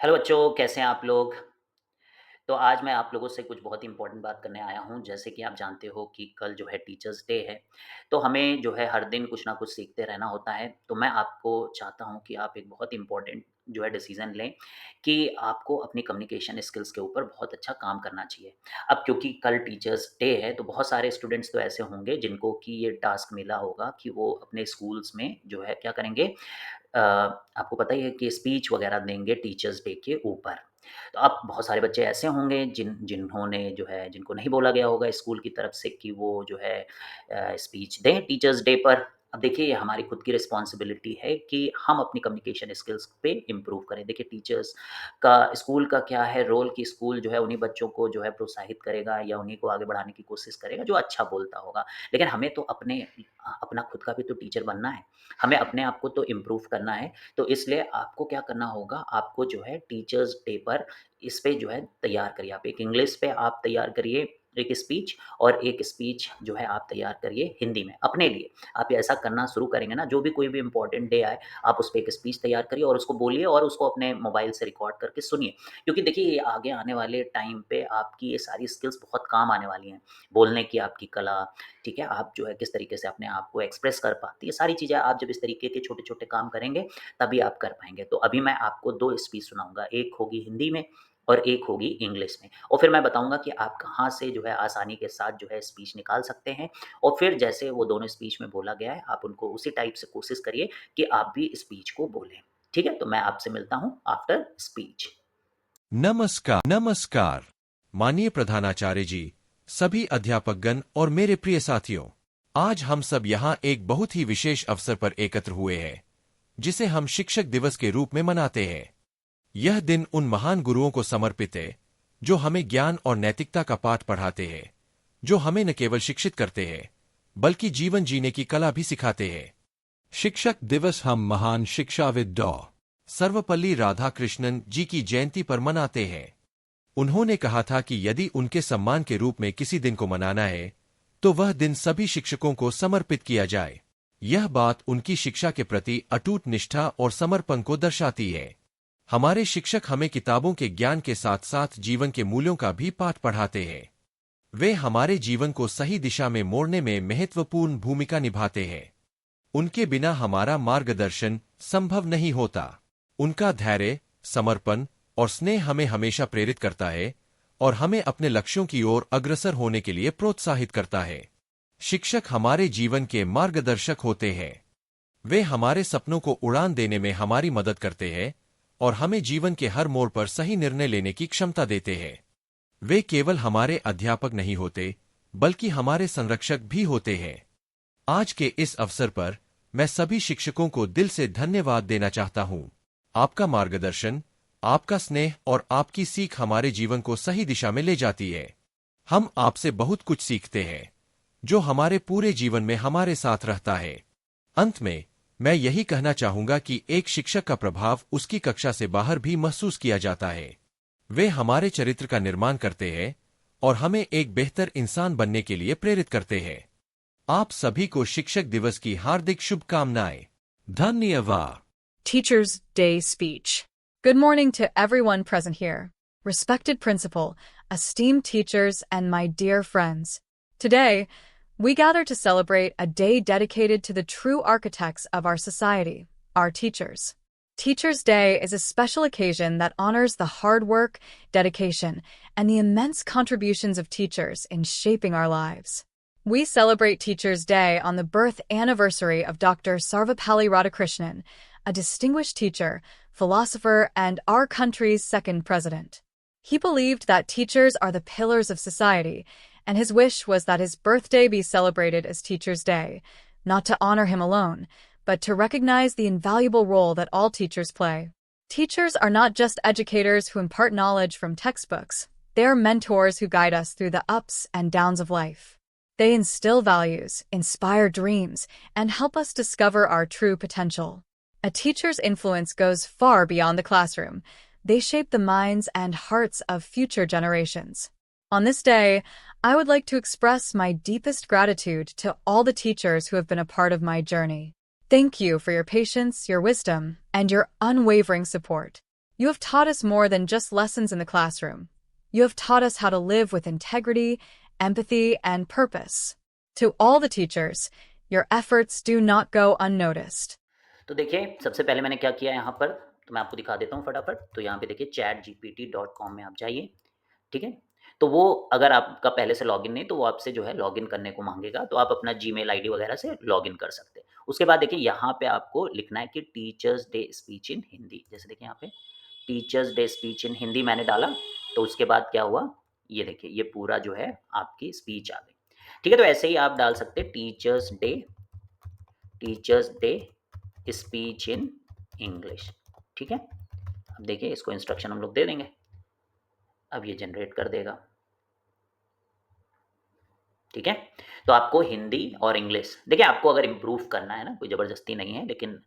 Hello बच्चों, कैसे हैं आप लोग? तो आज मैं आप लोगों से कुछ बहुत ही इम्पोर्टेंट बात करने आया हूँ। जैसे कि आप जानते हो कि कल जो है टीचर्स डे है, तो हमें जो है हर दिन कुछ ना कुछ सीखते रहना होता है। तो मैं आपको चाहता हूँ कि आप एक बहुत इम्पोर्टेंट जो है डिसीज़न लें कि आपको अपनी कम्युनिकेशन स्किल्स के ऊपर बहुत अच्छा काम करना चाहिए। अब क्योंकि कल टीचर्स डे है, तो बहुत सारे स्टूडेंट्स तो ऐसे होंगे जिनको कि ये टास्क मिला होगा कि वो अपने स्कूल्स में जो है क्या करेंगे, आपको पता ही है कि स्पीच वगैरह देंगे टीचर्स डे के ऊपर। तो अब बहुत सारे बच्चे ऐसे होंगे जिन्होंने जो है जिनको नहीं बोला गया होगा स्कूल की तरफ से कि वो जो है स्पीच दें टीचर्स डे पर। अब देखिए ये हमारी खुद की रिस्पॉन्सिबिलिटी है कि हम अपनी कम्युनिकेशन स्किल्स पे इम्प्रूव करें। देखिए टीचर्स का स्कूल का क्या है रोल कि स्कूल जो है उन्हीं बच्चों को जो है प्रोत्साहित करेगा या उन्हीं को आगे बढ़ाने की कोशिश करेगा जो अच्छा बोलता होगा। लेकिन हमें तो अपना खुद का भी तो टीचर बनना है। हमें अपने आप को तो इम्प्रूव करना है। तो इसलिए आपको क्या करना होगा, आपको जो है टीचर्स डे पर इस पे जो है तैयार करिए। आप एक इंग्लिश पे आप तैयार करिए एक स्पीच, और एक स्पीच जो है आप तैयार करिए हिंदी में अपने लिए। आप ऐसा करना शुरू करेंगे ना, जो भी कोई भी इम्पोर्टेंट डे आए, आप उस पे एक स्पीच तैयार करिए और उसको बोलिए और उसको अपने मोबाइल से रिकॉर्ड करके सुनिए। क्योंकि देखिए ये आगे आने वाले टाइम पे आपकी ये सारी स्किल्स बहुत काम आने वाली हैं। बोलने की आपकी कला, ठीक है? आप जो है किस तरीके से अपने आप को एक्सप्रेस कर पाती है, सारी चीज़ें आप जब इस तरीके के छोटे-छोटे काम करेंगे, तभी आप कर पाएँगे। तो अभी मैं आपको 2 स्पीच सुनाऊँगा, एक होगी हिंदी में और एक होगी इंग्लिश में, और फिर मैं बताऊँगा कि आप कहाँ से जो है आसानी के साथ जो है स्पीच निकाल सकते हैं, और फिर जैसे वो दोनों स्पीच में बोला गया है, आप उनको उसी टाइप से कोशिश करिए कि आप भी स्पीच को बोलें। ठीक है? तो मैं आपसे मिलता हूँ आफ्टर स्पीच। नमस्कार नमस्कार। माननीय प्रधानाचार्य जी, सभी अध्यापकगण और मेरे प्रिय साथियों, आज हम सब यहाँ एक बहुत ही विशेष अवसर पर एकत्र हुए हैं, जिसे हम शिक्षक दिवस के रूप में मनाते हैं। यह दिन उन महान गुरुओं को समर्पित है, जो हमें ज्ञान और नैतिकता का पाठ पढ़ाते हैं, जो हमें न केवल शिक्षित करते हैं, बल्कि जीवन जीने की कला भी सिखाते हैं। शिक्षक दिवस हम महान शिक्षाविद डॉ. सर्वपल्ली राधाकृष्णन जी की जयंती पर मनाते हैं। उन्होंने कहा था कि यदि उनके सम्मान के रूप में किसी दिन को मनाना है, तो वह दिन सभी शिक्षकों को समर्पित किया जाए। यह बात उनकी शिक्षा के प्रति अटूट निष्ठा और समर्पण को दर्शाती है। हमारे शिक्षक हमें किताबों के ज्ञान के साथ साथ जीवन के मूल्यों का भी पाठ पढ़ाते हैं। वे हमारे जीवन को सही दिशा में मोड़ने में महत्वपूर्ण भूमिका निभाते हैं। उनके बिना हमारा मार्गदर्शन संभव नहीं होता। उनका धैर्य, समर्पण और स्नेह हमें हमेशा प्रेरित करता है और हमें अपने लक्ष्यों की ओर अग्रसर होने के लिए प्रोत्साहित करता है। शिक्षक हमारे जीवन के मार्गदर्शक होते हैं। वे हमारे सपनों को उड़ान देने में हमारी मदद करते हैं और हमें जीवन के हर मोड़ पर सही निर्णय लेने की क्षमता देते हैं। वे केवल हमारे अध्यापक नहीं होते, बल्कि हमारे संरक्षक भी होते हैं। आज के इस अवसर पर मैं सभी शिक्षकों को दिल से धन्यवाद देना चाहता हूं। आपका मार्गदर्शन, आपका स्नेह और आपकी सीख हमारे जीवन को सही दिशा में ले जाती है। हम आपसे बहुत कुछ सीखते हैं, जो हमारे पूरे जीवन में हमारे साथ रहता है। अंत में, मैं यही कहना चाहूंगा कि एक शिक्षक का प्रभाव उसकी कक्षा से बाहर भी महसूस किया जाता है। वे हमारे चरित्र का निर्माण करते हैं और हमें एक बेहतर इंसान बनने के लिए प्रेरित करते हैं। आप सभी को शिक्षक दिवस की हार्दिक शुभकामनाएं। धन्यवाद। Teacher's Day Speech. Good morning to everyone present here. Respected principal, esteemed teachers, and my dear friends. Today, we gather to celebrate a day dedicated to the true architects of our society, our teachers. Teacher's Day is a special occasion that honors the hard work, dedication, and the immense contributions of teachers in shaping our lives. We celebrate Teacher's Day on the birth anniversary of Dr. Sarvapalli Radhakrishnan, a distinguished teacher, philosopher, and our country's second president. He believed that teachers are the pillars of society, and his wish was that his birthday be celebrated as Teacher's Day, not to honor him alone, but to recognize the invaluable role that all teachers play. Teachers are not just educators who impart knowledge from textbooks, they are mentors who guide us through the ups and downs of life. They instill values, inspire dreams, and help us discover our true potential. A teacher's influence goes far beyond the classroom. They shape the minds and hearts of future generations. On this day, I would like to express my deepest gratitude to all the teachers who have been a part of my journey. Thank you for your patience, your wisdom, and your unwavering support. You have taught us more than just lessons in the classroom. You have taught us how to live with integrity, empathy, and purpose. To all the teachers, your efforts do not go unnoticed. तो देखिए, सबसे पहले मैंने क्या किया यहाँ पर, तो मैं आपको दिखा देता हूँ फटाफट। तो यहाँ पे देखिए chatgpt.com में आप जाइए, ठीक है? तो वो अगर आपका पहले से लॉगिन नहीं, तो वो आपसे जो है लॉगिन करने को माँगेगा, तो आप अपना जीमेल आईडी वगैरह से लॉगिन कर सकते हैं। उसके बाद देखिए यहाँ पे आपको लिखना है कि teachers day speech in Hindi. जैसे देखिए यहाँ पे teachers day speech in Hindi मैंने डाला, तो उसके बाद क्या हुआ, ये देखिए ये पूरा जो है आपकी स्पीच आ गई। ठीक है? तो ऐसे ही आप डाल सकते हैं teachers day speech in English, ठीक है? अब देखिए इसको इंस्ट्रक्शन हम लोग दे देंगे। अब ये जनरेट कर देगा। ठीक है? तो आपको हिंदी और इंग्लिश देखिए आपको अगर इम्प्रूव करना है ना, कोई ज़बरदस्ती नहीं है, लेकिन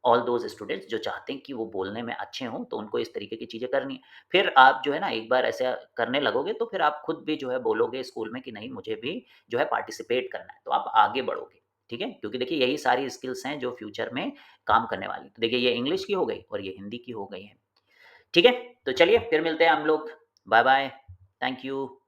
ऑल दोज़ स्टूडेंट्स जो चाहते हैं कि वो बोलने में अच्छे हों, तो उनको इस तरीके की चीज़ें करनी है। फिर आप जो है ना एक बार ऐसा करने लगोगे, तो फिर आप खुद भी जो है बोलोगे स्कूल में कि नहीं मुझे भी जो है पार्टिसिपेट करना है, तो आप आगे बढ़ोगे। ठीक है? क्योंकि देखिए यही सारी स्किल्स हैं जो फ्यूचर में काम करने वाली। तो देखिए ये इंग्लिश की हो गई और ये हिंदी की हो गई है। ठीक है? तो चलिए फिर मिलते हैं हम लोग। बाय-बाय। Thank you.